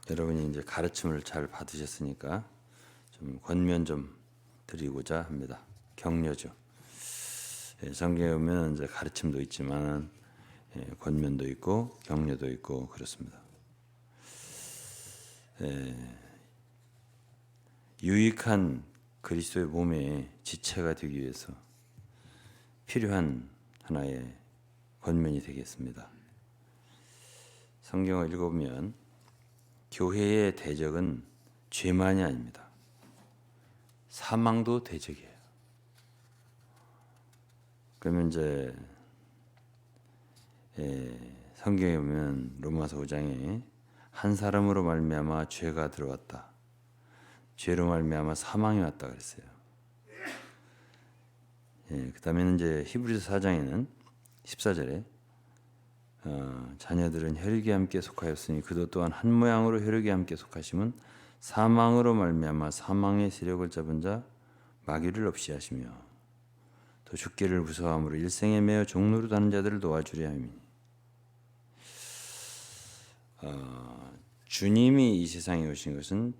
여러분이 이제 가르침을 잘 받으셨으니까 좀 권면 좀 드리고자 합니다. 격려죠. 성경에 보면 이제 가르침도 있지만 권면도 있고 격려도 있고 그렇습니다. 유익한 그리스도의 몸의 지체가 되기 위해서 필요한 하나의 권면이 되겠습니다. 성경을 읽어보면 교회의 대적은 죄만이 아닙니다. 사망도 대적이에요. 그러면 이제 성경에 보면 로마서 5장에 한 사람으로 말미암아 죄가 들어왔다. 죄로 말미암아 사망이 왔다 그랬어요. 그다음에는 이제 히브리서 4장에는 14절에 자녀들은 혈육에 함께 속하였으니 그도 또한 한 모양으로 혈육에 함께 속하심은 사망으로 말미암아 사망의 세력을 잡은 자 마귀를 없이 하시며 또 죽기를 무서워함으로 일생에 매어 종로로 다는 자들을 도와주려 함이니 주님이 이 세상에 오신 것은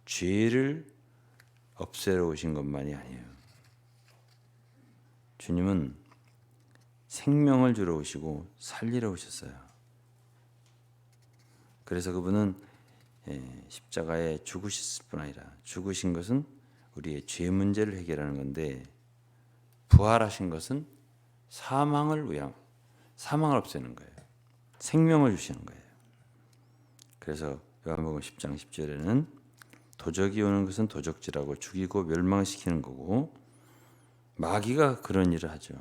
죄를 없애러 오신 것만이 아니에요. 주님은 생명을 주러 오시고 살리러 오셨어요. 그래서 그분은 십자가에 죽으셨을 뿐 아니라 죽으신 것은 우리의 죄 문제를 해결하는 건데 부활하신 것은 사망을 없애는 거예요. 생명을 주시는 거예요. 그래서 요한복음 10장 10절에는 도적이 오는 것은 도적질하고 죽이고 멸망시키는 거고 마귀가 그런 일을 하죠.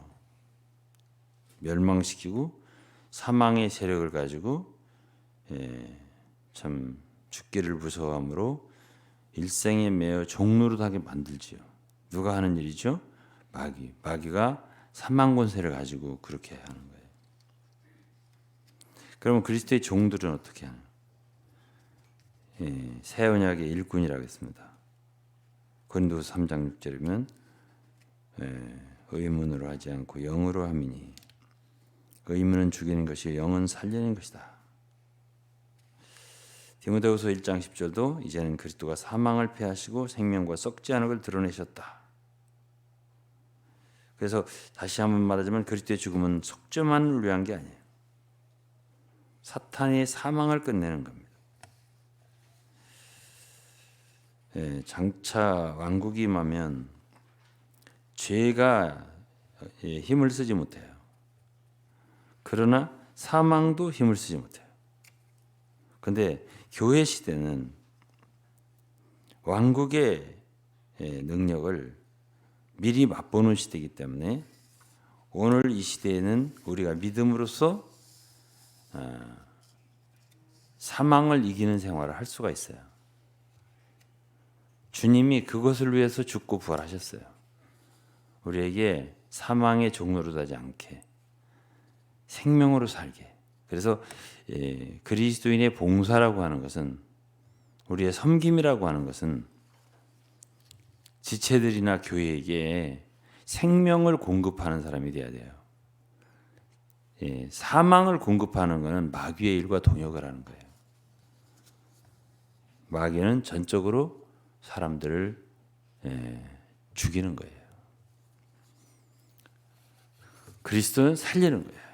멸망시키고 사망의 세력을 가지고 참 죽기를 무서워함으로 일생에 매어 종노릇하게 만들지요. 누가 하는 일이죠? 마귀가 사망 권세를 가지고 그렇게 하는 거예요. 그러면 그리스도의 종들은 어떻게 하냐? 새 언약의 일꾼이라고 했습니다. 고린도서 3장 6절이면 의문으로 하지 않고 영으로 함이니 의문은 죽이는 것이 영은 살리는 것이다. 디모데후서 1장 10절도 이제는 그리스도가 사망을 패하시고 생명과 썩지 않은 걸 드러내셨다. 그래서 다시 한번 말하자면 그리스도의 죽음은 속죄만을 위한 게 아니에요. 사탄의 사망을 끝내는 겁니다. 장차 왕국이 임하면 죄가 힘을 쓰지 못해요. 그러나 사망도 힘을 쓰지 못해요. 그런데 교회 시대는 왕국의 능력을 미리 맛보는 시대이기 때문에 오늘 이 시대에는 우리가 믿음으로써 사망을 이기는 생활을 할 수가 있어요. 주님이 그것을 위해서 죽고 부활하셨어요. 우리에게 사망의 종로로 가지 않게 생명으로 살게. 그래서 그리스도인의 봉사라고 하는 것은 우리의 섬김이라고 하는 것은 지체들이나 교회에게 생명을 공급하는 사람이 돼야 돼요. 사망을 공급하는 것은 마귀의 일과 동역을 하는 거예요. 마귀는 전적으로 사람들을 죽이는 거예요. 그리스도는 살리는 거예요.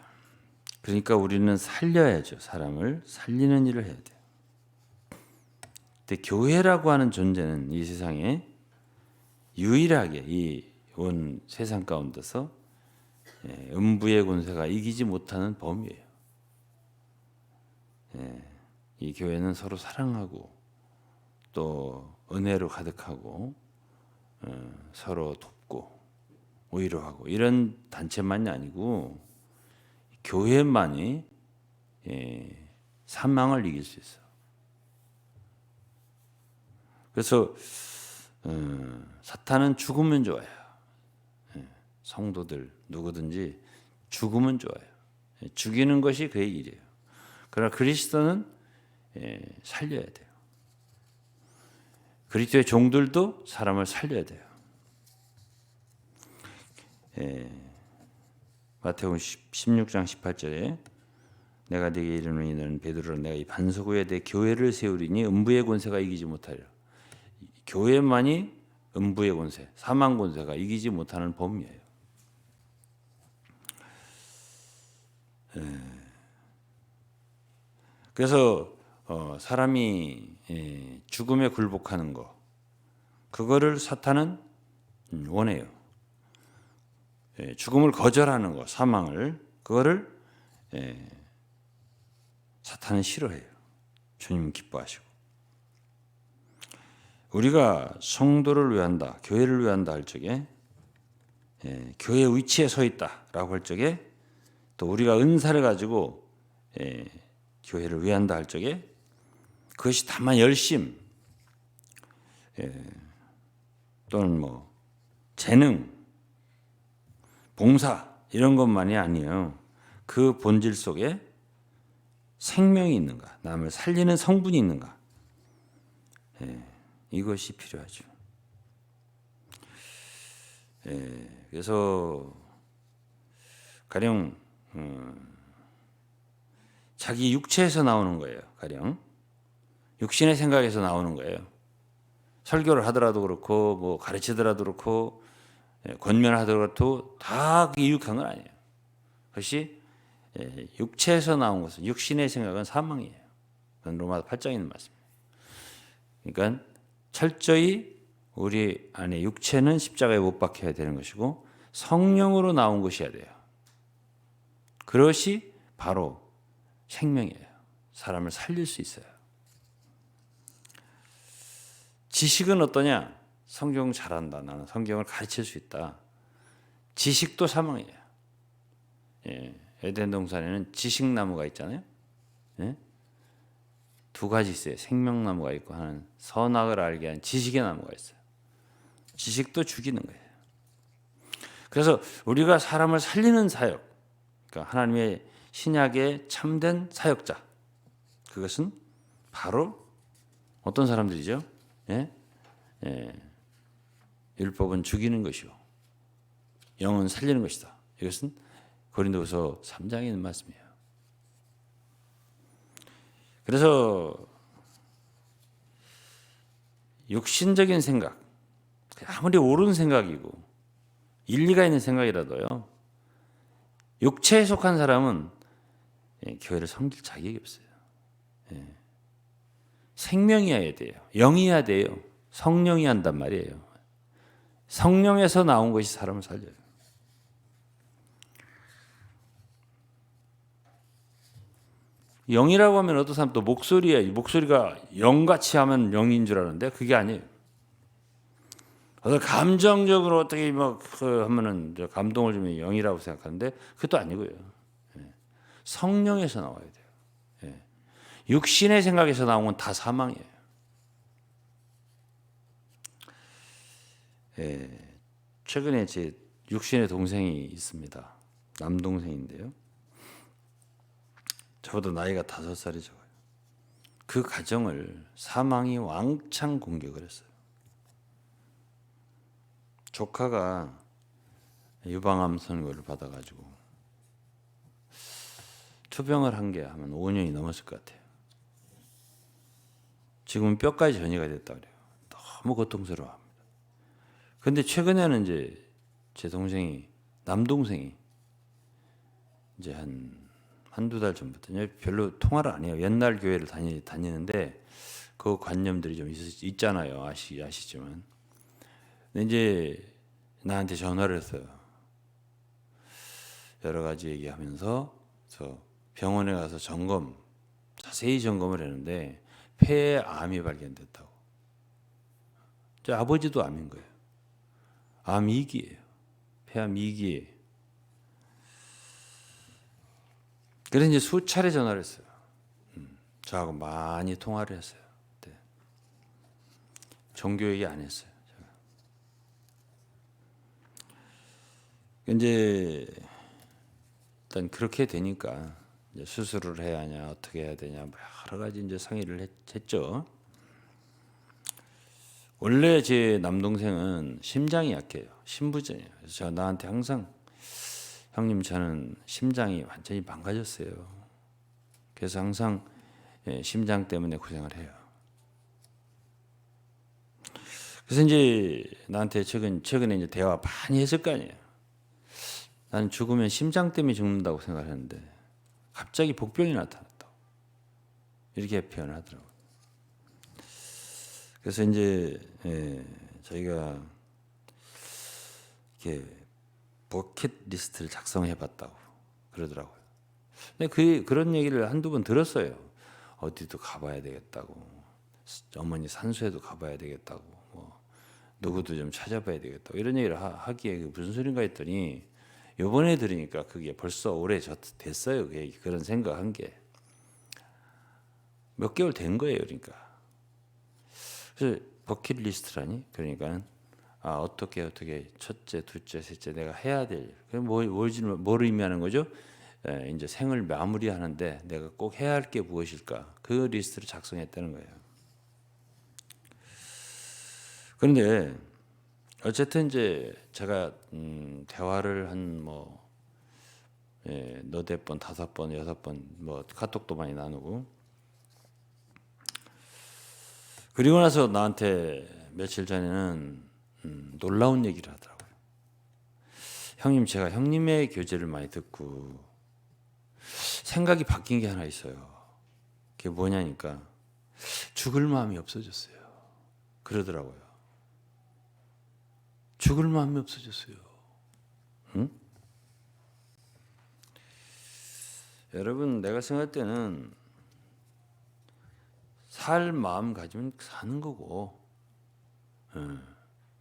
그러니까 우리는 살려야죠. 사람을 살리는 일을 해야 돼요. 근데 교회라고 하는 존재는 이 세상에 유일하게 이 온 세상 가운데서 음부의 권세가 이기지 못하는 범위예요. 이 교회는 서로 사랑하고 또 은혜로 가득하고 서로 돕고 위로하고 이런 단체만이 아니고 교회만이 사망을 이길 수 있어요. 그래서 사탄은 죽으면 좋아요. 성도들 누구든지 죽으면 좋아요. 죽이는 것이 그의 일이에요. 그러나 그리스도는 살려야 돼요. 그리스도의 종들도 사람을 살려야 돼요. 마태복음 16장 18절에 내가 네게 이르노니 너는 베드로라 내가 이 반석 위에 내 교회를 세우리니 음부의 권세가 이기지 못하리라. 교회만이 음부의 권세, 사망 권세가 이기지 못하는 범위예요. 그래서 사람이 죽음에 굴복하는 거, 그거를 사탄은 원해요. 죽음을 거절하는 거, 사망을, 그거를 사탄은 싫어해요. 주님 기뻐하시고. 우리가 성도를 위한다, 교회를 위한다 할 적에, 교회 위치에 서 있다라고 할 적에, 또 우리가 은사를 가지고 교회를 위한다 할 적에, 그것이 다만 열심, 또는 뭐 재능, 봉사 이런 것만이 아니에요. 그 본질 속에 생명이 있는가, 남을 살리는 성분이 있는가, 이것이 필요하죠. 그래서 가령 자기 육체에서 나오는 거예요. 가령 육신의 생각에서 나오는 거예요. 설교를 하더라도 그렇고 뭐 가르치더라도 그렇고 권면하더라도 다 그게 유익한 건 아니에요. 그것이 육체에서 나온 것은, 육신의 생각은 사망이에요. 그건 로마 8장에 있는 말씀입니다. 그러니까 철저히 우리 안에 육체는 십자가에 못 박혀야 되는 것이고 성령으로 나온 것이어야 돼요. 그것이 바로 생명이에요. 사람을 살릴 수 있어요. 지식은 어떠냐? 성경 잘한다. 나는 성경을 가르칠 수 있다. 지식도 사망이에요. 에덴 동산에는 지식나무가 있잖아요. 두 가지 있어요. 생명나무가 있고 하는, 선악을 알게 하는 지식의 나무가 있어요. 지식도 죽이는 거예요. 그래서 우리가 사람을 살리는 사역, 그러니까 하나님의 신약의 참된 사역자, 그것은 바로 어떤 사람들이죠? 율법은 죽이는 것이요 영은 살리는 것이다. 이것은 고린도후서 3장에 있는 말씀이에요. 그래서 육신적인 생각, 아무리 옳은 생각이고 일리가 있는 생각이라도요, 육체에 속한 사람은 교회를 섬길 자격이 없어요. 생명이어야 돼요. 영이어야 돼요. 성령이 한단 말이에요. 성령에서 나온 것이 사람을 살려요. 영이라고 하면 어떤 사람 또 목소리가 영같이 하면 영인 줄 아는데 그게 아니에요. 감정적으로 어떻게 하면은 감동을 주면 영이라고 생각하는데 그것도 아니고요. 성령에서 나와야 돼요. 육신의 생각에서 나온 건 다 사망이에요. 최근에 제 육신의 동생이 있습니다. 남동생인데요. 저보다 나이가 5살이 적어요. 그 가정을 사망이 왕창 공격을 했어요. 조카가 유방암 선고를 받아가지고 투병을 한 게 하면 5년이 넘었을 것 같아요. 지금은 뼈까지 전이가 됐다 그래요. 너무 고통스러워합니다. 그런데 최근에는 이제 제 동생이, 남동생이 이제 한두 달 전부터 별로 통화를 안 해요. 옛날 교회를 다니는데 그 관념들이 좀 있잖아요. 아시지만. 근데 이제 나한테 전화를 했어요. 여러 가지 얘기하면서 저 병원에 가서 자세히 점검을 했는데 폐에 암이 발견됐다고. 저 아버지도 암인 거예요. 암 2기예요. 폐암 2기에. 그래서 이제 수차례 전화를 했어요. 저하고 많이 통화를 했어요. 네. 종교 얘기 안 했어요. 제가. 이제 일단 그렇게 되니까 이제 수술을 해야 하냐, 어떻게 해야 되냐, 여러 가지 이제 상의를 했죠. 원래 제 남동생은 심장이 약해요. 심부전이에요. 그래서 나한테 항상 형님 저는 심장이 완전히 망가졌어요. 그래서 항상 심장 때문에 고생을 해요. 그래서 이제 나한테 최근에 이제 대화 많이 했을 거 아니에요. 나는 죽으면 심장 때문에 죽는다고 생각하는데 갑자기 복병이 나타났다고 이렇게 표현을 하더라고요. 그래서 이제 저희가 이렇게 버킷리스트를 작성해봤다고 그러더라고요. 근데 그런 얘기를 한두 번 들었어요. 어디도 가봐야 되겠다고, 어머니 산소에도 가봐야 되겠다고, 뭐 누구도 좀 찾아봐야 되겠다고 이런 얘기를 하기에 무슨 소린가 했더니 요번에 들으니까 그게 벌써 오래 됐어요. 그런 생각한 게 몇 개월 된 거예요. 그러니까 그래서 버킷리스트라니, 그러니까 어떻게 첫째, 둘째, 셋째 내가 해야 될 뭘 의미하는 거죠? 이제 생을 마무리하는데 내가 꼭 해야 할 게 무엇일까? 그 리스트를 작성했다는 거예요. 그런데 어쨌든 이제 제가 대화를 한 너댓 번, 5번, 6번 뭐 카톡도 많이 나누고, 그리고 나서 나한테 며칠 전에는 놀라운 얘기를 하더라고요. 형님, 제가 형님의 교제를 많이 듣고 생각이 바뀐 게 하나 있어요. 그게 뭐냐니까 죽을 마음이 없어졌어요. 그러더라고요. 죽을 마음이 없어졌어요. 응? 여러분, 내가 생각할 때는 살 마음 가지면 사는 거고,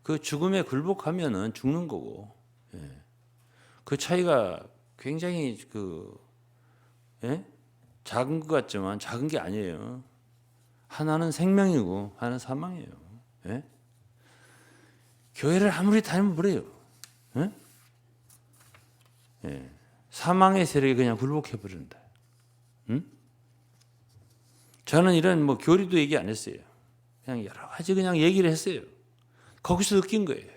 그 죽음에 굴복하면은 죽는 거고, 그 차이가 굉장히 작은 것 같지만 작은 게 아니에요. 하나는 생명이고 하나는 사망이에요. 교회를 아무리 다니면 그래요. 사망의 세력에 그냥 굴복해 버린다. 저는 이런 교리도 얘기 안 했어요. 그냥 여러 가지 그냥 얘기를 했어요. 거기서 느낀 거예요.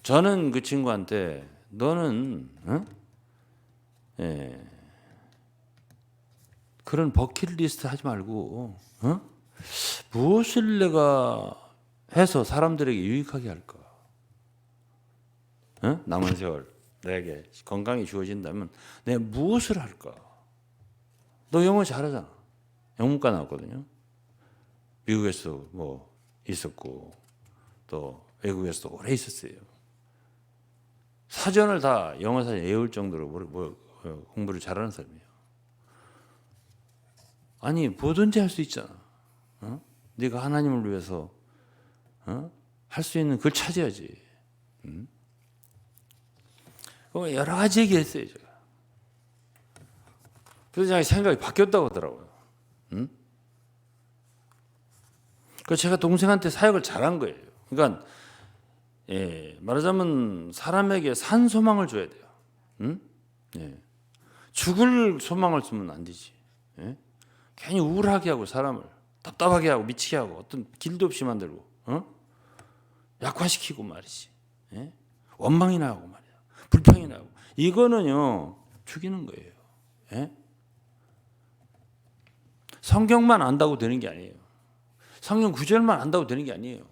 저는 그 친구한테 너는 그런 버킷리스트 하지 말고 무엇을 내가 해서 사람들에게 유익하게 할까? 남은 세월 내게 건강이 주어진다면 내가 무엇을 할까? 너 영어 잘하잖아. 영문과 나왔거든요. 미국에서 있었고 또 외국에서도 오래 있었어요. 사전을 다 영어 사전 외울 정도로 공부를 잘하는 사람이에요. 아니 뭐든지 할 수 있잖아. 네가 하나님을 위해서 할 수 있는 그걸 찾아야지. 여러 가지 얘기했어요 제가. 그래서 제가 생각이 바뀌었다고 하더라고요. 그래서 제가 동생한테 사역을 잘한 거예요. 그러니까 말하자면 사람에게 산 소망을 줘야 돼요. 죽을 소망을 주면 안 되지. 괜히 우울하게 하고 사람을 답답하게 하고 미치게 하고 어떤 길도 없이 만들고 약화시키고 말이지. 원망이 나고 말이야. 불평이 나고. 이거는요 죽이는 거예요. 성경만 안다고 되는 게 아니에요. 성경 구절만 안다고 되는 게 아니에요.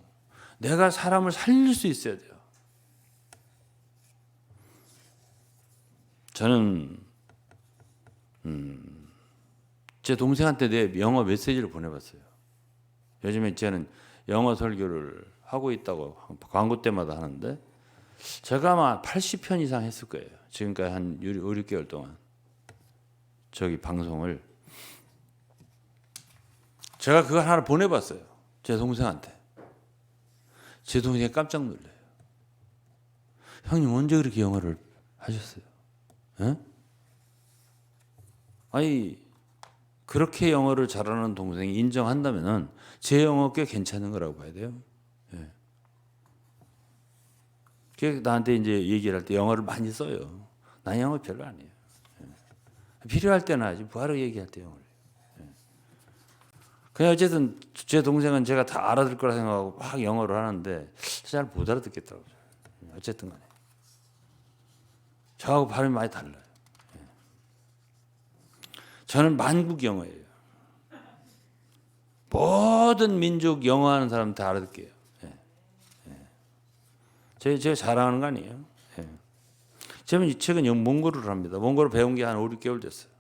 내가 사람을 살릴 수 있어야 돼요. 저는 제 동생한테 내 영어 메시지를 보내봤어요. 요즘에 쟤는 영어 설교를 하고 있다고 광고 때마다 하는데 제가 아마 80편 이상 했을 거예요. 지금까지 한 5, 6개월 동안 저기 방송을 제가 그걸 하나 보내봤어요. 제 동생한테. 제 동생이 깜짝 놀라요. 형님 언제 그렇게 영어를 하셨어요? 아니 그렇게 영어를 잘하는 동생이 인정한다면은 제 영어 꽤 괜찮은 거라고 봐야 돼요. 나한테 이제 얘기를 할 때 영어를 많이 써요. 난 영어 별로 안 해요. 필요할 때는 하지 뭐하러 얘기할 때 영어를. 그냥 어쨌든 제 동생은 제가 다 알아들 거라 생각하고 막 영어를 하는데 잘 못 알아듣겠더라고요. 어쨌든 간에. 저하고 발음이 많이 달라요. 저는 만국 영어예요. 모든 민족 영어하는 사람 다 알아듣게요. 제가 자랑하는 거 아니에요. 저는 최근 몽골어를 합니다. 몽골어 배운 게 한 5, 6개월 됐어요.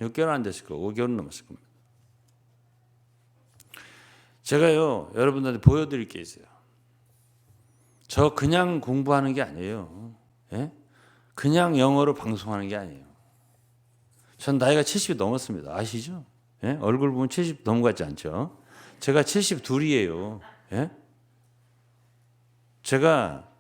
6개월 안 됐을 거고 5개월 넘었을 겁니다. 제가요, 여러분들한테 보여드릴 게 있어요. 저 그냥 공부하는 게 아니에요. 예? 그냥 영어로 방송하는 게 아니에요. 전 나이가 70이 넘었습니다. 아시죠? 예? 얼굴 보면 70 넘어가지 않죠? 제가 72이에요. 예? 제가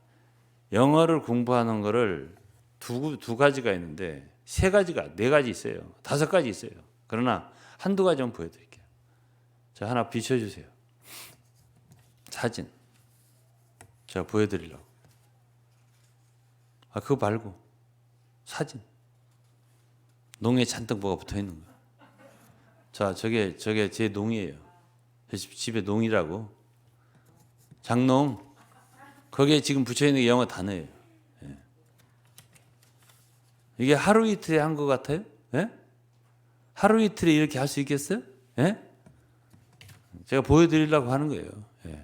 영어를 공부하는 거를 두 가지가 있는데 네 가지 있어요. 5가지 있어요. 그러나 한두 가지만 보여드릴게요. 자, 하나 비춰주세요. 사진. 제가 보여드리려고. 그거 말고 사진. 농에 잔뜩 뭐가 붙어 있는 거. 자, 저게 제 농이에요. 집에 농이라고. 장농. 거기에 지금 붙여 있는 게 영어 단어예요. 예. 이게 하루 이틀에 한 것 같아요? 예? 하루 이틀에 이렇게 할 수 있겠어요? 예? 제가 보여드리려고 하는 거예요. 예.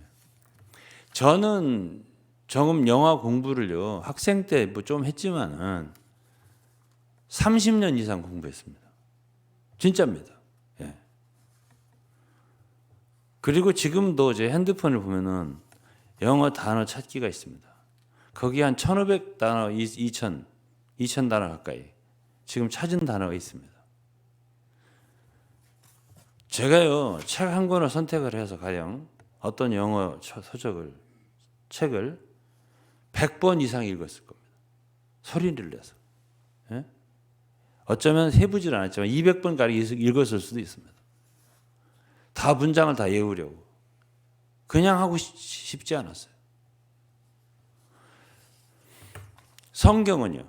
저는 조금 영화 공부를요, 학생 때 뭐 좀 했지만은 30년 이상 공부했습니다. 진짜입니다. 예. 그리고 지금도 제 핸드폰을 보면은 영어 단어 찾기가 있습니다. 거기 한 1,500단어, 2,000 단어 가까이 지금 찾은 단어가 있습니다. 제가요, 책 한 권을 선택을 해서 가령 어떤 영어 책을 100번 이상 읽었을 겁니다. 소리를 내서. 예? 어쩌면 세부질 않았지만 200번가량 읽었을 수도 있습니다. 다 문장을 다 외우려고. 그냥 하고 싶지 않았어요. 성경은요.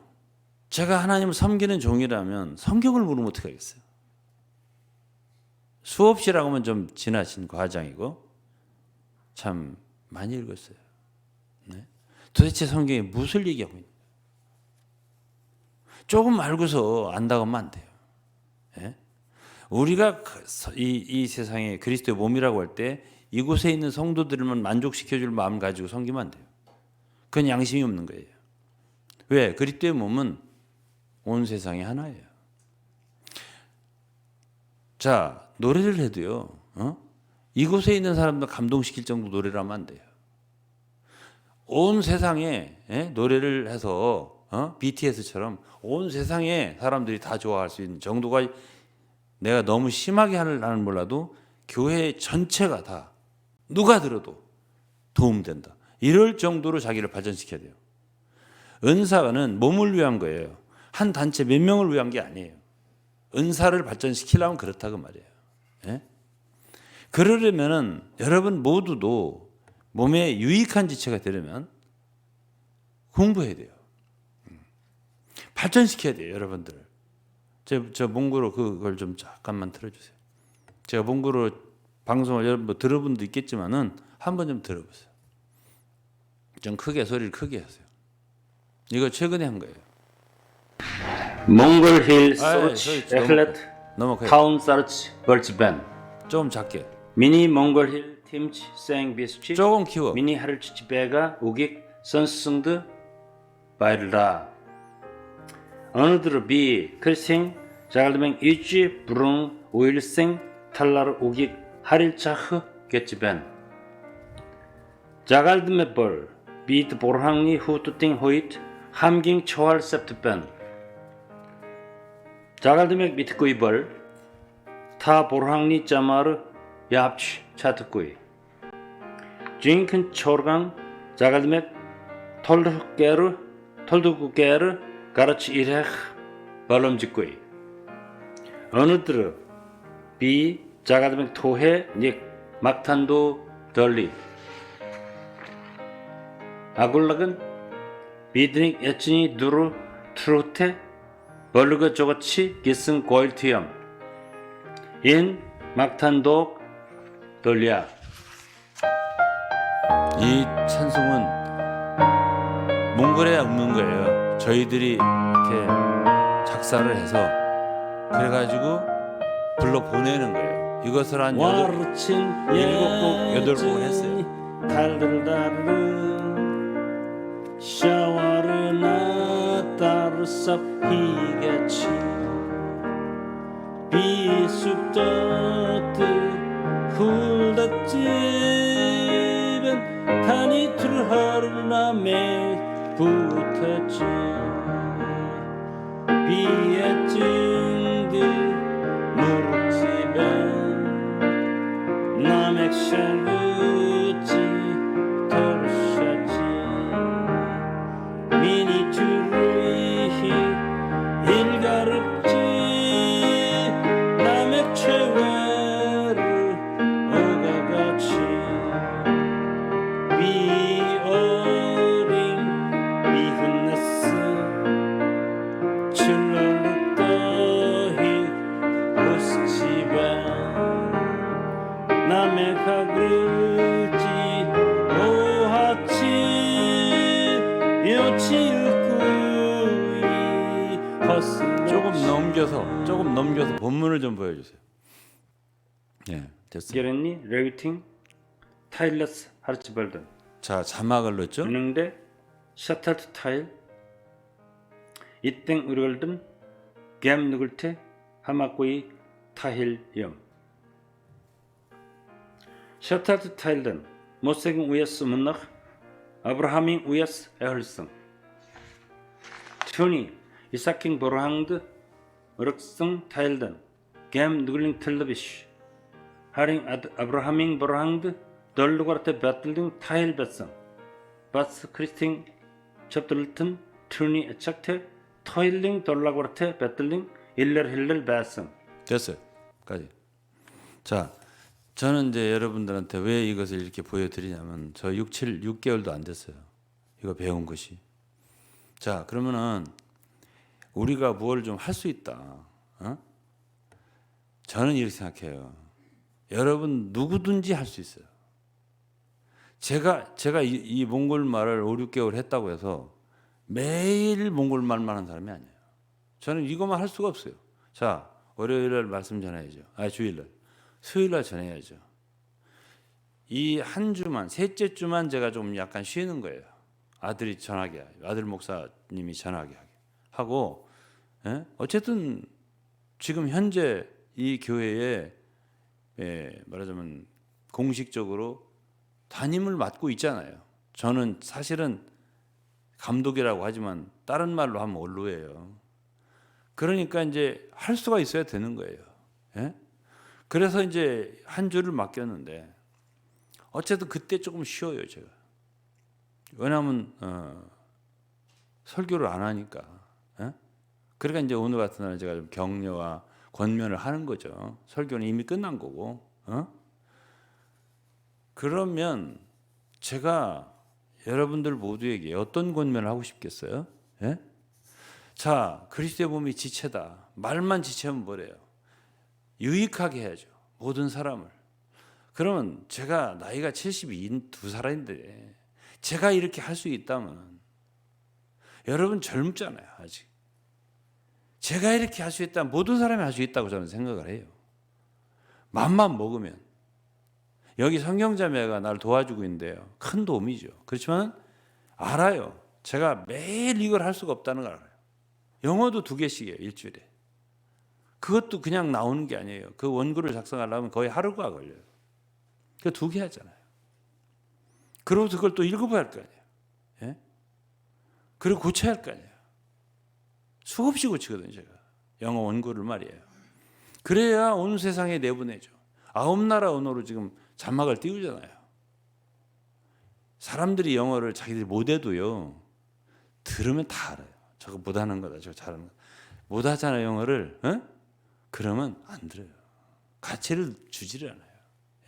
제가 하나님을 섬기는 종이라면 성경을 모르면 어떻게 하겠어요? 수없이라고 하면 좀 지나친 과장이고 참 많이 읽었어요. 네? 도대체 성경이 무엇을 얘기하고 있는 거예요? 조금 알고서 안다고 하면 안 돼요. 네? 우리가 이 세상에 그리스도의 몸이라고 할 때 이곳에 있는 성도들만 만족시켜줄 마음 가지고 섬기면 안 돼요. 그건 양심이 없는 거예요. 왜? 그리스도의 몸은 온 세상이 하나예요. 자, 노래를 해도요, 이곳에 있는 사람들 감동시킬 정도 노래를 하면 안 돼요. 온 세상에 노래를 해서 BTS처럼 온 세상에 사람들이 다 좋아할 수 있는 정도가, 내가 너무 심하게 하는 몰라도 교회 전체가 다 누가 들어도 도움된다. 이럴 정도로 자기를 발전시켜야 돼요. 은사는 몸을 위한 거예요. 한 단체 몇 명을 위한 게 아니에요. 은사를 발전시키려면 그렇다고 말이에요. 예? 그러려면은 여러분 모두도 몸에 유익한 지체가 되려면 공부해야 돼요. 발전시켜야 돼요, 여러분들. 저 몽골어 그걸 좀 잠깐만 틀어주세요. 제가 몽골어 방송을 여러분 들어본 분도 있겠지만은 한번 좀 들어보세요. 좀 소리를 크게 하세요. 이거 최근에 한 거예요. 몽골 힐 소치 에클렛 타운 서치 벌치 밴 좀 작게. 미니 몽골 힐 팀치 생 비스치 조금 키워. 미니 하르치치 베가 우깃 선승드 바이르라 어느드르 비 클싱 자갈드맹 이치 브룽 오일생 탈라르 우깃 하릴차흐 게치벤 자갈드메 벌 비트 보르항니 후투팅 호이트 함깅 초할 셉트벤 자갈드맥 미트꾸이 벌 타 보르항니 짜마르 얍치 차트꾸이 징큰 초르강 자갈드맥 톨두꾸게르 가르치 이레흐 벌럼직꾸이 어느드르 비 자갈드맥 토해 닉 막탄도 덜리 아굴락은 비드닉 에치니 두루 트루테 벌르거 조거치 기승 고일티엄 인 막탄독 돌리아. 이 찬송은 몽골에 없는 거예요. 저희들이 이렇게 작사를 해서 그래가지고 불러 보내는 거예요. 이것을 한 와르친 7곡, 8곡 했어요. 달달달은 샤워르나 따르삽 히게치 비숲도트 훌다집은 타니 트르하르나 매 부터지 비의 증들 무릎집엔 남의 샬르지 더르샤지 미니투르이 일가르지 남의 최외를 오가같이 비어링 비훈네스 칠러르떠히 우스치벤 남의 가그르지 오하치 요치우꾸이 허스 조금 넘겨서 본문을 좀 보여주세요. 예, 됐어요. 게렌니 레위팅 타일러스 하르츠발든 자, 자막을 넣었죠? 은행대 샤탈트 타일 이땡 으르글든 갬 누글테 하마꼬이 타힐염 샤탈트 타일든 모세긴 우야스 문낙 아브라함인 우야스 에헐성 튜니 이사킹 보르항드 으륵성 타일든 갬 누글링 텔레비시 하링 아브라함인 보르항드 덜루가르테 배틀링 타일 배성 바스 크리스팅 접들튼 튜니 에착테 토일링 돌라고르테 배틀링 일렐 힐렐 배성 됐어요. 까지. 자, 저는 이제 여러분들한테 왜 이것을 이렇게 보여드리냐면 저 6개월도 안 됐어요. 이거 배운 것이. 자, 그러면은 우리가 뭘 좀 할 수 있다. 어? 저는 이렇게 생각해요. 여러분 누구든지 할 수 있어요. 제가 이 몽골 말을 5, 6개월 했다고 해서 매일 몽골 말만 하는 사람이 아니에요. 저는 이것만 할 수가 없어요. 자, 월요일날 말씀 전해야죠. 주일날. 수요일날 전해야죠. 이 한 주만, 셋째 주만 제가 좀 약간 쉬는 거예요. 아들이 전하게, 아들 목사님이 전하게 하고, 예? 어쨌든 지금 현재 이 교회에 말하자면 공식적으로 담임을 맡고 있잖아요. 저는 사실은 감독이라고 하지만 다른 말로 하면 원로예요. 그러니까 이제 할 수가 있어야 되는 거예요. 예? 그래서 이제 한 주를 맡겼는데 어쨌든 그때 조금 쉬어요, 제가. 왜냐하면 설교를 안 하니까. 예? 그러니까 이제 오늘 같은 날은 제가 좀 격려와 권면을 하는 거죠. 설교는 이미 끝난 거고. 그러면 제가 여러분들 모두에게 어떤 권면을 하고 싶겠어요? 예? 자, 그리스도의 몸이 지체다. 말만 지체하면 뭐래요? 유익하게 해야죠. 모든 사람을. 그러면 제가 나이가 72살인데 제가 이렇게 할 수 있다면 여러분 젊잖아요, 아직. 제가 이렇게 할 수 있다면 모든 사람이 할 수 있다고 저는 생각을 해요. 맘만 먹으면. 여기 성경자매가 날 도와주고 있는데요. 큰 도움이죠. 그렇지만 알아요. 제가 매일 이걸 할 수가 없다는 걸 알아요. 영어도 2개씩이에요, 일주일에. 그것도 그냥 나오는 게 아니에요. 그 원고를 작성하려면 거의 하루가 걸려요. 그 2개 하잖아요. 그리고 그걸 또 읽어봐야 할 거 아니에요. 예? 그리고 고쳐야 할 거 아니에요. 수없이 고치거든요, 제가. 영어 원고를 말이에요. 그래야 온 세상에 내보내죠. 9나라 언어로 지금 자막을 띄우잖아요. 사람들이 영어를 자기들이 못해도요, 들으면 다 알아요. 저거 못하는 거다, 저거 잘하는 거다. 못하잖아요, 영어를. 그러면 안 들어요. 가치를 주지를 않아요.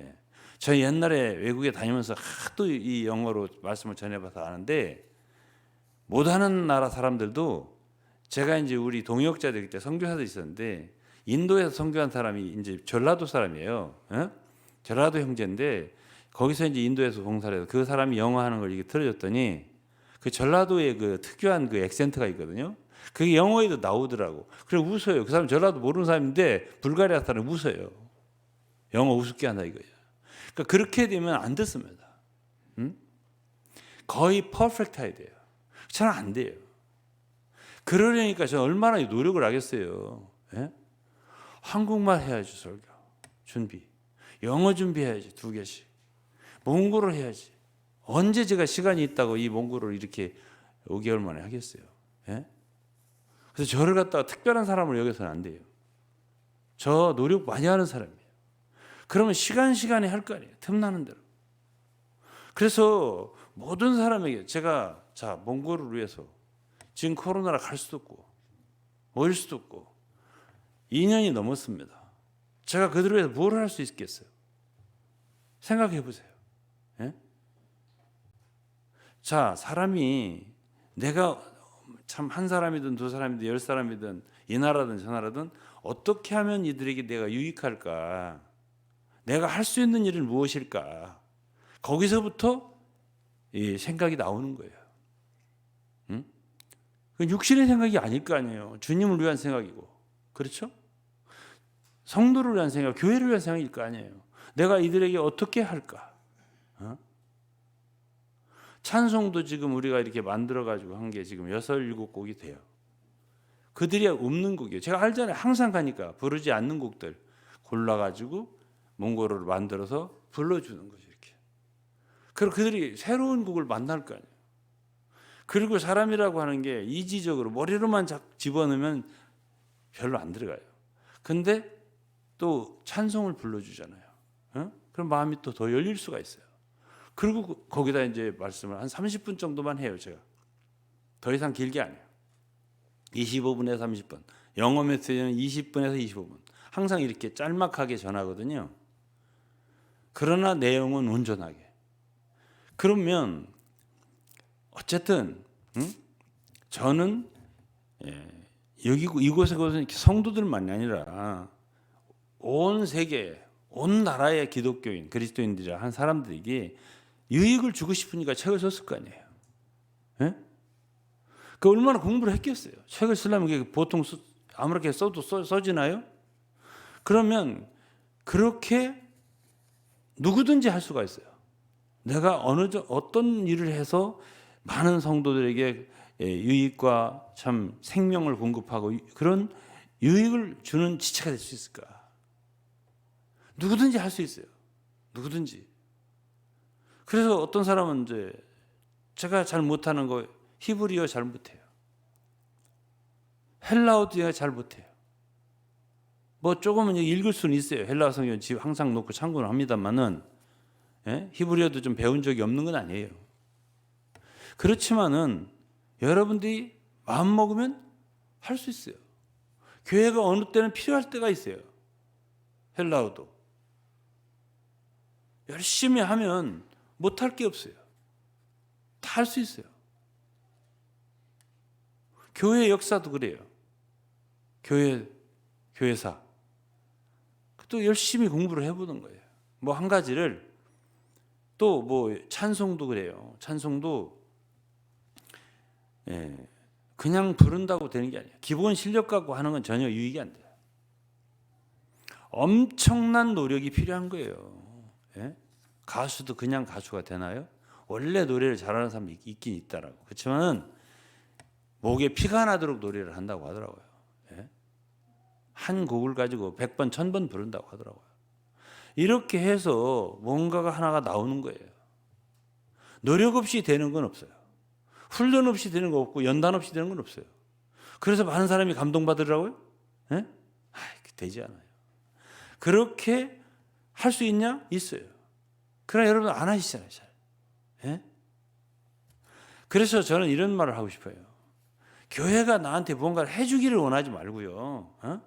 예. 저희 옛날에 외국에 다니면서 하도 이 영어로 말씀을 전해봐서 아는데, 못하는 나라 사람들도 제가 이제 우리 동역자들 때 선교사도 있었는데, 인도에서 선교한 사람이 이제 전라도 사람이에요. 전라도 형제인데, 거기서 이제 인도에서 봉사를 해서 그 사람이 영어 하는 걸 이게 틀어줬더니, 그 전라도의 그 특유한 그 액센트가 있거든요. 그게 영어에도 나오더라고. 그래 웃어요. 그 사람 전라도 모르는 사람인데 불가리아 사람 웃어요. 영어 우습게 한다 이거예요. 그러니까 그렇게 되면 안 듣습니다. 거의 퍼펙트 해야 돼요. 저는 안 돼요. 그러려니까 저는 얼마나 노력을 하겠어요. 예? 한국말 해야지 설교 준비, 영어 준비해야지 2개씩, 몽골어 해야지. 언제 제가 시간이 있다고 이 몽골어를 이렇게 5개월 만에 하겠어요. 예? 그래서 저를 갖다가 특별한 사람을 여기서는 안 돼요. 저 노력 많이 하는 사람이에요. 그러면 시간에 할 거 아니에요. 틈나는 대로. 그래서 모든 사람에게 제가 자 몽골을 위해서 지금 코로나라 갈 수도 없고 올 수도 없고 2년이 넘었습니다. 제가 그들을 위해서 뭘 할 수 있겠어요? 생각해 보세요. 예? 자, 사람이 내가 참 한 사람이든 2사람이든 10사람이든 이 나라든 저 나라든 어떻게 하면 이들에게 내가 유익할까? 내가 할 수 있는 일은 무엇일까? 거기서부터 이 생각이 나오는 거예요. 응? 그 육신의 생각이 아닐 거 아니에요. 주님을 위한 생각이고, 그렇죠? 성도를 위한 생각, 교회를 위한 생각일 거 아니에요. 내가 이들에게 어떻게 할까? 어? 찬송도 지금 우리가 이렇게 만들어가지고 한 게 지금 6, 7곡이 돼요. 그들이 없는 곡이에요. 제가 알잖아요. 항상 가니까 부르지 않는 곡들 골라가지고 몽골어를 만들어서 불러주는 거죠. 이렇게. 그리고 그들이 새로운 곡을 만날 거 아니에요. 그리고 사람이라고 하는 게 이지적으로 머리로만 집어넣으면 별로 안 들어가요. 근데 또 찬송을 불러주잖아요. 어? 그럼 마음이 또 더 열릴 수가 있어요. 그리고 거기다 이제 말씀을 한 30분 정도만 해요. 제가 더 이상 길게 안 해요. 25분에서 30분. 영어 메시지는 20분에서 25분. 항상 이렇게 짤막하게 전하거든요. 그러나 내용은 온전하게. 그러면 어쨌든 저는 여기 이곳에 성도들만이 아니라 온 세계, 온 나라의 기독교인, 그리스도인들이라 한 사람들에게 유익을 주고 싶으니까 책을 썼을 거 아니에요. 예? 그 얼마나 공부를 했겠어요. 책을 쓰려면 그게 보통 아무렇게 써도 써지나요? 그러면 그렇게 누구든지 할 수가 있어요. 내가 어떤 일을 해서 많은 성도들에게 유익과 참 생명을 공급하고 그런 유익을 주는 지체가 될 수 있을까? 누구든지 할 수 있어요. 누구든지. 그래서 어떤 사람은 이제 제가 잘 못하는 거 히브리어 잘 못해요. 헬라어도 잘 못해요. 뭐 조금은 읽을 수는 있어요. 헬라어 성경 집 항상 놓고 참고를 합니다만은 히브리어도 좀 배운 적이 없는 건 아니에요. 그렇지만은 여러분들이 마음 먹으면 할 수 있어요. 교회가 어느 때는 필요할 때가 있어요. 헬라어도. 열심히 하면 못할 게 없어요. 다 할 수 있어요. 교회 역사도 그래요. 교회사. 또 열심히 공부를 해보는 거예요. 뭐 한 가지를 또 뭐 찬송도 그래요. 찬송도 그냥 부른다고 되는 게 아니에요. 기본 실력 갖고 하는 건 전혀 유익이 안 돼요. 엄청난 노력이 필요한 거예요. 가수도 그냥 가수가 되나요? 원래 노래를 잘하는 사람이 있긴 있다라고. 그렇지만은 목에 피가 나도록 노래를 한다고 하더라고요. 한 곡을 가지고 100번, 1000번 부른다고 하더라고요. 이렇게 해서 뭔가가 하나가 나오는 거예요. 노력 없이 되는 건 없어요. 훈련 없이 되는 거 없고 연단 없이 되는 건 없어요. 그래서 많은 사람이 감동받으라고요? 되지 않아요. 그렇게 할 수 있냐? 있어요. 그러나 여러분 안 하시잖아요. 잘. 그래서 저는 이런 말을 하고 싶어요. 교회가 나한테 뭔가를 해주기를 원하지 말고요.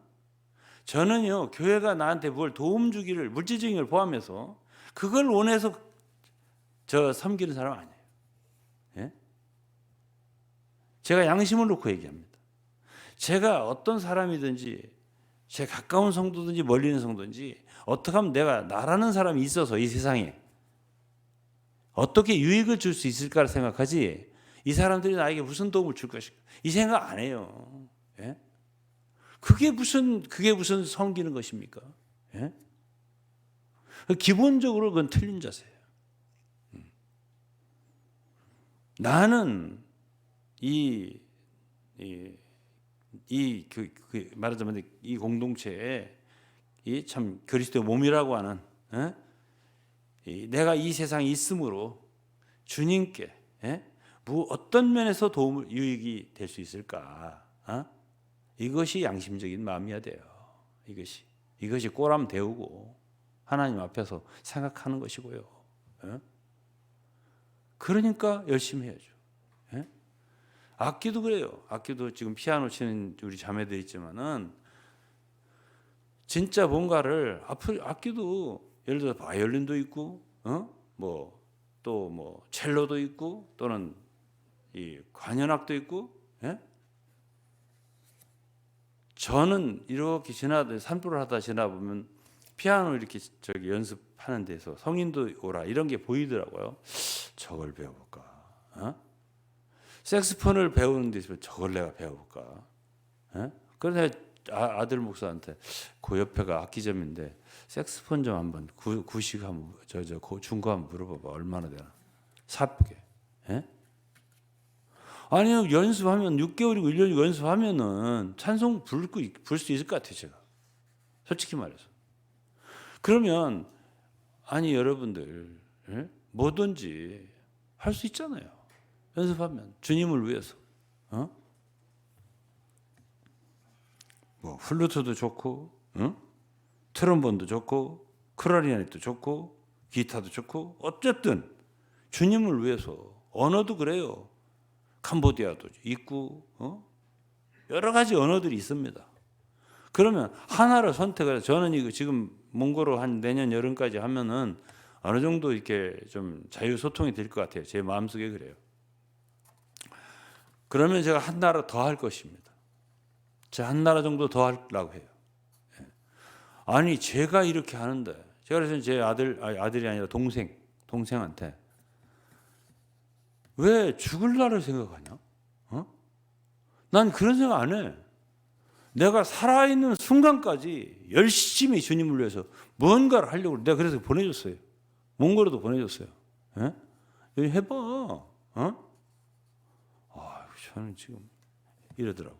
저는요, 교회가 나한테 뭘 도움 주기를, 물질적인 걸 포함해서 그걸 원해서 저 섬기는 사람 아니에요. 제가 양심을 놓고 얘기합니다. 제가 어떤 사람이든지 제 가까운 성도든지 멀리 있는 성도든지 어떻게 하면 내가 나라는 사람이 있어서 이 세상에 어떻게 유익을 줄 수 있을까를 생각하지 이 사람들이 나에게 무슨 도움을 줄 것인가? 이 생각 안 해요. 예? 그게 무슨 섬기는 것입니까? 예? 기본적으로 그건 틀린 자세예요. 나는 말하자면 이 공동체에 이 참 그리스도의 몸이라고 하는 내가 이 세상에 있으므로 주님께 어떤 면에서 도움을 유익이 될 수 있을까? 이것이 양심적인 마음이어야 돼요. 이것이 꼬람 데우고 하나님 앞에서 생각하는 것이고요. 그러니까 열심히 해야죠. 악기도 그래요. 악기도 지금 피아노 치는 우리 자매들 있지만은 진짜 뭔가를 악기도 예를 들어 바이올린도 있고, 또 첼로도 있고, 또는 이 관현악도 있고, 저는 이렇게 산불을 하다 지나보면 피아노 이렇게 연습하는 데서 성인도 오라 이런 게 보이더라고요. 저걸 배워볼까? 색스폰을 배우는 데 있으면 저걸 내가 배워볼까? 그래서 아들 목사한테 그 옆에가 악기점인데 색스폰 좀 한번 구식 한번 중고 한번 물어봐봐. 얼마나 되나? 사쁘게. 아니요, 연습하면 6개월이고 1년이고 연습하면은 찬송 부를 수 있을 것 같아요, 제가. 솔직히 말해서. 그러면 아니 여러분들 뭐든지 할 수 있잖아요. 연습하면 주님을 위해서. 플루트도 좋고, 트럼본도 좋고, 클라리넷도 좋고, 기타도 좋고, 어쨌든 주님을 위해서 언어도 그래요. 캄보디아도 있고, 여러 가지 언어들이 있습니다. 그러면 하나를 선택을 저는 이거 지금 몽골어 한 내년 여름까지 하면은 어느 정도 이렇게 좀 자유소통이 될 것 같아요. 제 마음속에 그래요. 그러면 제가 한 나라 더 할 것입니다. 제가 한 나라 정도 더 하려고 해요. 아니 제가 이렇게 하는데 제가 그래서 제 아들이 아니라 동생한테 왜 죽을 날을 생각하냐? 난 그런 생각 안 해. 내가 살아있는 순간까지 열심히 주님을 위해서 뭔가를 하려고 내가 그래서 보내줬어요. 몽골에도 보내줬어요. 여기 해봐. 저는 지금 이러더라고.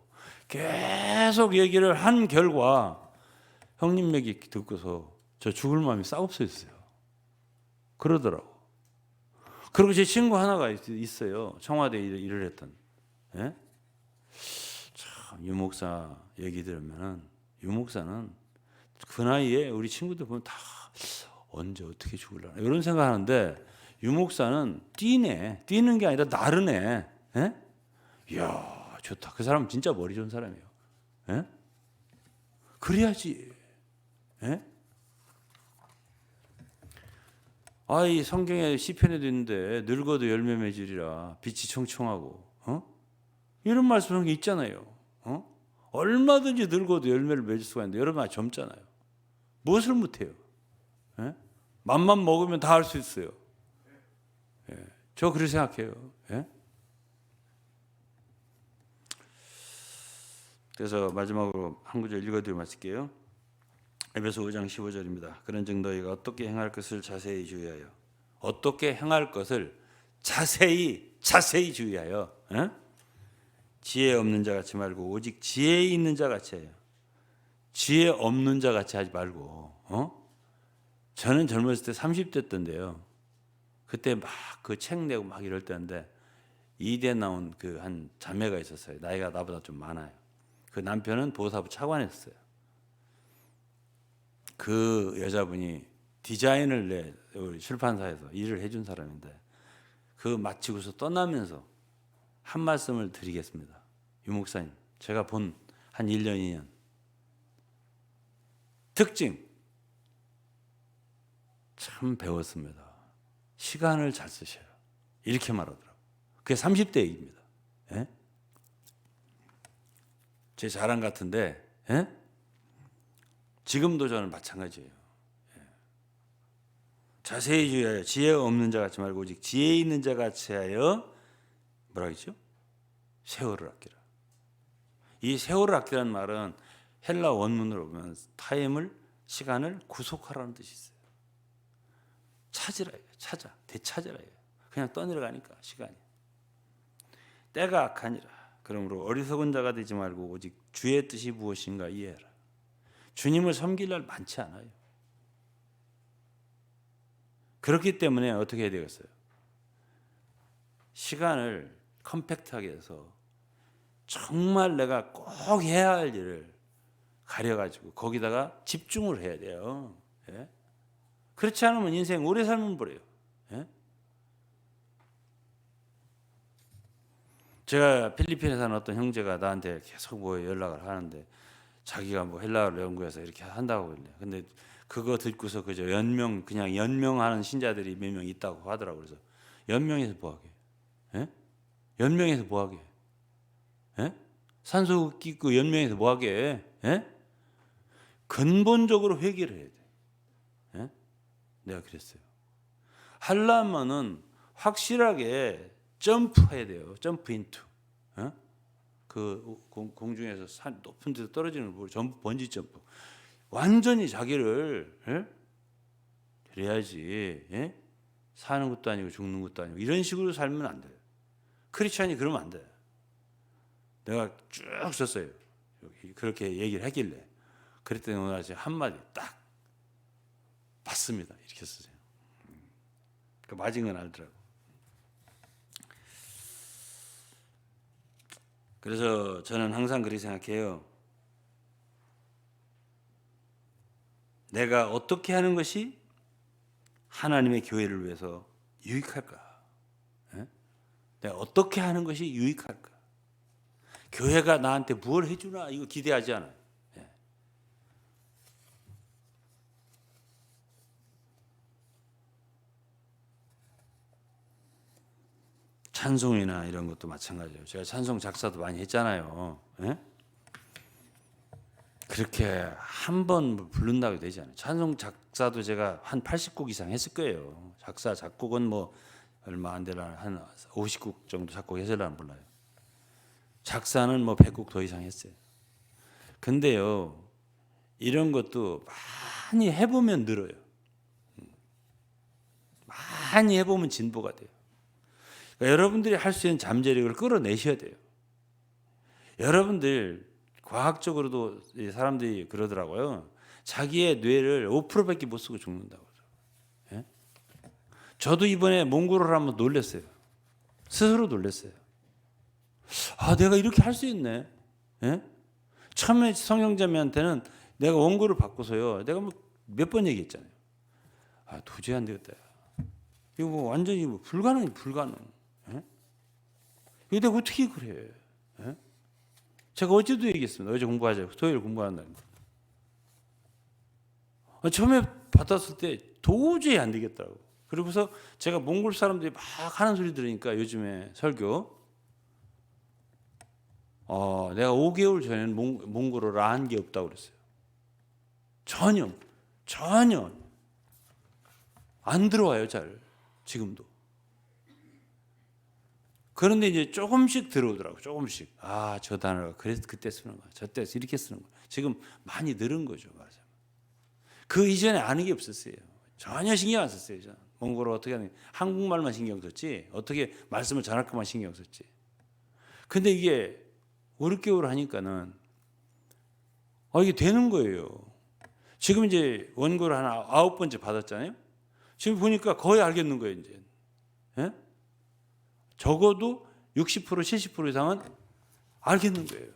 계속 얘기를 한 결과 형님 얘기 듣고서 저 죽을 마음이 싹 없어졌어요. 그러더라고. 그리고 제 친구 하나가 있어요. 청와대에 일을 했던. 참, 유 목사 얘기 들으면은 유 목사는 그 나이에 우리 친구들 보면 다 언제 어떻게 죽을려나 이런 생각하는데 유 목사는 뛰는 게 아니라 나르네. 이야 좋다. 그 사람은 진짜 머리 좋은 사람이에요. 그래야지. 이 성경에 시편에도 있는데 늙어도 열매 맺으리라 빛이 청청하고 이런 말씀한 게 있잖아요. 얼마든지 늙어도 열매를 맺을 수가 있는데 여러분 아직 젊잖아요. 무엇을 못해요? 맘만 먹으면 다 할 수 있어요. 저 그렇게 생각해요. 그래서 마지막으로 한 구절 읽어드리고 마칠게요. 에베소 5장 15절입니다. 그런즉 너희가 어떻게 행할 것을 자세히 주의하여 어떻게 행할 것을 자세히 주의하여 지혜 없는 자 같이 말고 오직 지혜 있는 자 같이 해요. 지혜 없는 자 같이 하지 말고 저는 젊었을 때 30대 때인데요. 그때 막 그 책 내고 막 이럴 때인데 이대 나온 그 한 자매가 있었어요. 나이가 나보다 좀 많아요. 그 남편은 보사부 차관했어요. 그 여자분이 디자인을 우리 출판사에서 일을 해준 사람인데 그 마치고서 떠나면서 한 말씀을 드리겠습니다. 유 목사님, 제가 본 한 1년, 2년 특징 참 배웠습니다. 시간을 잘 쓰셔요. 이렇게 말하더라고요. 그게 30대 얘기입니다. 제 자랑 같은데 지금도 저는 마찬가지예요. 자세히 주의하여 지혜 없는 자 같이 말고 오직 지혜 있는 자 같이 하여 뭐라 했죠? 세월을 아끼라. 이 세월을 아끼라는 말은 헬라 원문으로 보면 타임을, 시간을 구속하라는 뜻이 있어요. 찾으라, 찾아, 되찾으라. 그냥 떠내려가니까 시간이. 때가 악하니라. 그러므로 어리석은 자가 되지 말고 오직 주의 뜻이 무엇인가 이해하라. 주님을 섬길 날 많지 않아요. 그렇기 때문에 어떻게 해야 되겠어요? 시간을 컴팩트하게 해서 정말 내가 꼭 해야 할 일을 가려가지고 거기다가 집중을 해야 돼요. 예? 그렇지 않으면 인생 오래 살면 버려요. 예? 제가 필리핀에 사는 어떤 형제가 나한테 계속 뭐 연락을 하는데 자기가 뭐 헬라어를 연구해서 이렇게 한다고 그래요. 근데 그거 듣고서 그저 그냥 연명하는 신자들이 몇 명 있다고 하더라고요. 그래서 연명해서 뭐하게? 예? 연명해서 뭐하게? 예? 산소 끼고 연명해서 뭐하게? 예? 근본적으로 회개를 해야 돼. 예? 내가 그랬어요. 하려면은 확실하게 점프해야 돼요. 점프 인투. 예? 그 공중에서 산 높은 데서 떨어지는 걸 전부 번지 점프. 완전히 자기를 예? 그래야지. 예? 사는 것도 아니고 죽는 것도 아니고 이런 식으로 살면 안 돼요. 크리스찬이 그러면 안 돼. 내가 쭉 썼어요. 그렇게 얘기를 했길래. 그랬더니 오늘 아침에 한마디 딱 봤습니다. 이렇게 썼어요. 그 맞은 건 알더라고. 그래서 저는 항상 그렇게 생각해요. 내가 어떻게 하는 것이 하나님의 교회를 위해서 유익할까? 예? 내가 어떻게 하는 것이 유익할까? 교회가 나한테 뭘 해주나 이거 기대하지 않아요. 예. 찬송이나 이런 것도 마찬가지예요. 제가 찬송 작사도 많이 했잖아요. 예? 그렇게 한 번 부른다고 되지 않아요. 찬송 작사도 제가 한 80곡 이상 했을 거예요. 작사, 작곡은 뭐 얼마 안 되려나 한 50곡 정도 작곡했을라나 몰라요. 작사는 뭐 100곡 더 이상 했어요. 근데요, 이런 것도 많이 해보면 늘어요. 많이 해보면 진보가 돼요. 그러니까 여러분들이 할 수 있는 잠재력을 끌어내셔야 돼요. 여러분들 과학적으로도 사람들이 그러더라고요. 자기의 뇌를 5%밖에 못 쓰고 죽는다고. 예? 저도 이번에 몽골어를 한번 놀랐어요. 스스로 놀랐어요. 아, 내가 이렇게 할 수 있네. 예? 처음에 성형자매한테는 내가 원고를 바꿔서요. 내가 뭐 몇 번 얘기했잖아요. 아, 도저히 안 되겠다. 이거 뭐 완전히 뭐 불가능이 불가능. 예? 이거 내가 어떻게 그래? 예? 제가 어제도 얘기했습니다. 어제 공부하자고. 토요일 공부한다는 거. 처음에 받았을 때 도저히 안 되겠더라고. 그러고서 제가 몽골 사람들이 막 하는 소리 들으니까 요즘에 설교 내가 5개월 전에는 몽골어를 안 게 없다고 그랬어요. 전혀 안 들어와요, 잘. 지금도. 그런데 이제 조금씩 들어오더라고요. 조금씩. 아, 저 단어가 그래서 그때 쓰는 거야. 저때 이렇게 쓰는 거야. 지금 많이 늘은 거죠, 맞아. 그 이전에 아는 게 없었어요. 전혀 신경 안 썼어요. 저는. 몽골어 어떻게 하는 한국말만 신경 썼지. 어떻게 말씀을 전할 것만 신경 썼지. 근데 이게 5, 6개월 하니까는 이게 되는 거예요. 지금 이제 원고를 한 9번째 받았잖아요. 지금 보니까 거의 알겠는 거예요, 이제. 예? 적어도 60% 70% 이상은 알겠는 거예요.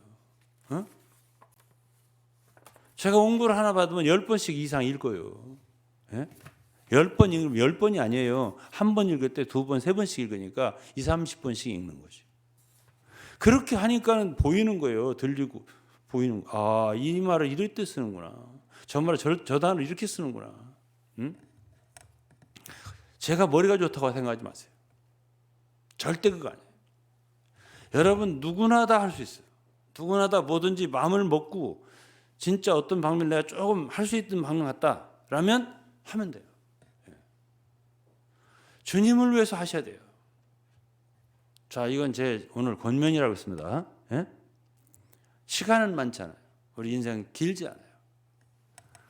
어? 제가 원고를 하나 받으면 10번씩 이상 읽어요. 예? 10번 읽으면 10번이 아니에요. 한 번 읽을 때 2번, 3번씩 읽으니까 20, 30번씩 읽는 거지. 그렇게 하니까는 보이는 거예요. 들리고 보이는 거. 아, 이 말을 이럴 때 쓰는구나. 저 말을 저 단어를 이렇게 쓰는구나. 응? 제가 머리가 좋다고 생각하지 마세요. 절대 그거 아니에요. 여러분 누구나 다 할 수 있어요. 누구나 다 뭐든지 마음을 먹고 진짜 어떤 방면 내가 조금 할 수 있는 방면 같다라면 하면 돼요. 주님을 위해서 하셔야 돼요. 자, 이건 제 오늘 권면이라고 했습니다. 예? 시간은 많잖아요. 우리 인생 길지 않아요.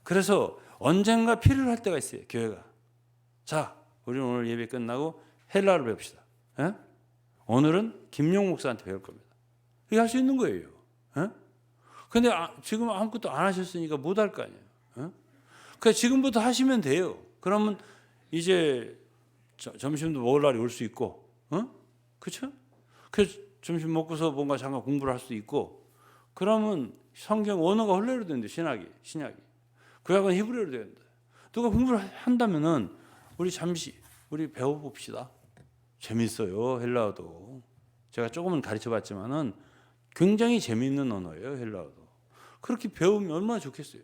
그래서 언젠가 필요로 할 때가 있어요. 교회가. 자, 우리는 오늘 예배 끝나고 헬라어를 배웁시다. 예? 오늘은 김용 목사한테 배울 겁니다. 이게 할 수 있는 거예요. 예? 근데 지금 아무것도 안 하셨으니까 못 할 거 아니에요. 예? 그러니까 지금부터 하시면 돼요. 그러면 이제 점심도 먹을 날이 올 수 있고, 그렇죠? 그래서 점심 먹고서 뭔가 잠깐 공부를 할 수도 있고, 그러면 성경 원어가 헐레로 되는데 신약이 구약은 히브리어로 되는데 누가 공부를 한다면은 우리 배워봅시다. 재밌어요. 헬라어도 제가 조금은 가르쳐봤지만은 굉장히 재미있는 언어예요. 헬라어도 그렇게 배우면 얼마나 좋겠어요.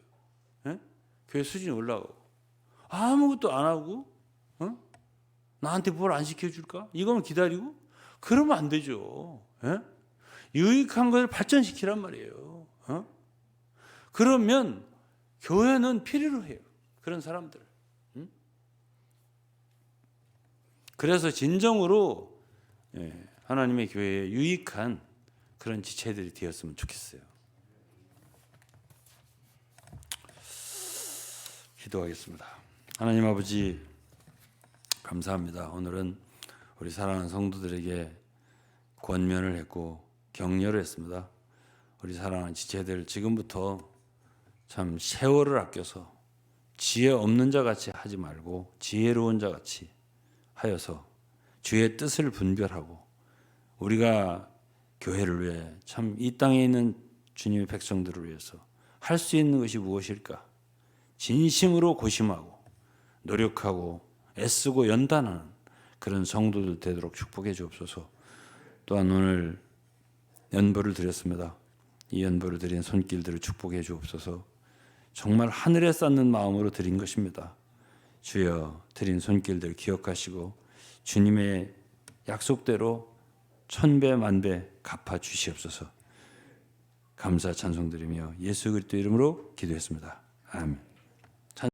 예? 교회 수준이 올라가고 아무것도 안 하고 나한테 뭘 안 시켜줄까? 이거만 기다리고 그러면 안 되죠. 예? 유익한 것을 발전시키란 말이에요. 그러면 교회는 필요로 해요. 그런 사람들. 그래서 진정으로 하나님의 교회에 유익한 그런 지체들이 되었으면 좋겠어요. 기도하겠습니다. 하나님 아버지 감사합니다. 오늘은 우리 사랑하는 성도들에게 권면을 했고 격려를 했습니다. 우리 사랑하는 지체들 지금부터 참 세월을 아껴서 지혜 없는 자 같이 하지 말고 지혜로운 자 같이 하여서 주의 뜻을 분별하고 우리가 교회를 위해 참 이 땅에 있는 주님의 백성들을 위해서 할 수 있는 것이 무엇일까? 진심으로 고심하고 노력하고 애쓰고 연단하는 그런 성도들 되도록 축복해 주옵소서. 또한 오늘 연보를 드렸습니다. 이 연보를 드린 손길들을 축복해 주옵소서. 정말 하늘에 쌓는 마음으로 드린 것입니다. 주여 드린 손길들 기억하시고 주님의 약속대로 1000배 만배 갚아 주시옵소서. 감사 찬송드리며 예수 그리스도 이름으로 기도했습니다. 아멘.